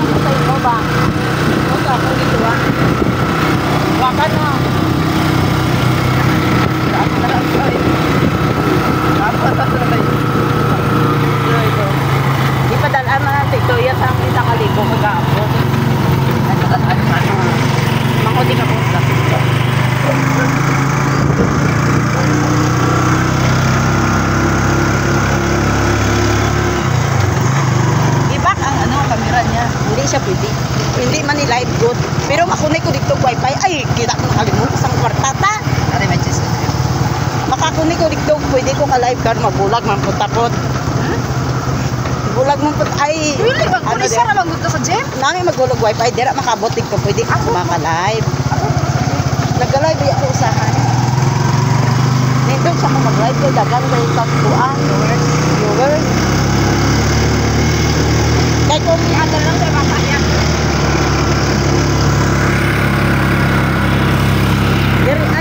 Sa ito ba? O sa ako dito ba? Wakan na. Dapat na lang tayo. Dapat na lang ito. Di pa dalaan man natin ito. Iya sa kita kaligo mag-aapot. Mangkodi ka po. Ibak ang ano, kamera niya. Hindi siya pwede. Hindi man ni-live good. Pero makunay ko dito wifi. Ay, kita ko nakalimutan sa kwartata. Ari may chest. Makakunay ko dito, pwede ko ka-live card mabulag man putapot. Bulag mo put ay. Really bang ano sa ra magud sa gym? Nami magulog wifi dira makabot dito pwede ka maka-live. Nag-live ya ko usahan. Nindot sa mo mag-live ko dagan kay katuan viewers. Kay kung i-adal lang sa bata niya.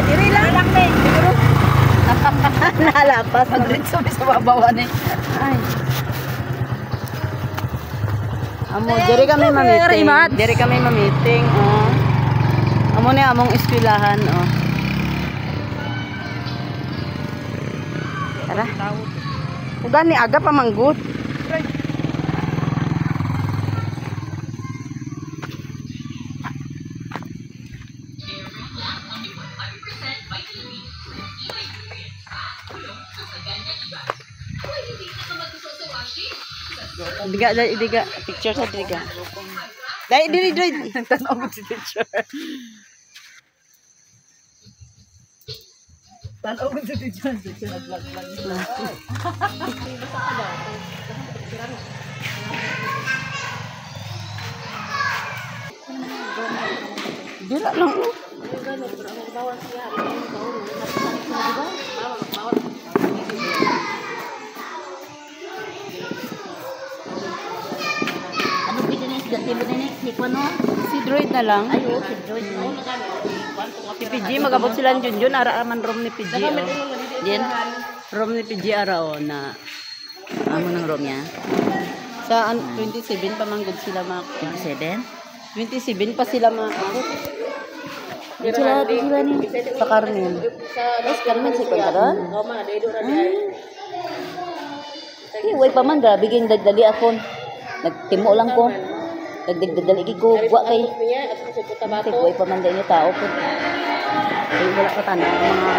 Diri lang din. Siguro. Nalapas. Magritso sa babawan eh. Ay. Amo, diri kami ma-meeting. Diri kami ma-meeting, oh. Amo ni among eskwelahan, oh. Tara. Ugan ni aga pa manggod. Diga picture sa diga. Diri tanaw mo si teacher. Tanaw mo si teacher na vlog. Dira lang. Si Droid na lang. Ayo, si Droid. Si PG, magabot sila ng Junjun. Ara man room ni PG. Yan. Room ni PG ara o na. Amo ng room niya. Sa 27 pa manggod sila mga. 27? 27 pa sila mga. Sila ni. Sa Carmen. Sa Carmen si Pagkaran. Uy pa man, grabe ging dagdali ako. Nagtimo lang ko. Dagdali ko gwa kay. Kasi buhay pa man din yung tao po. Ay wala pa tanong mga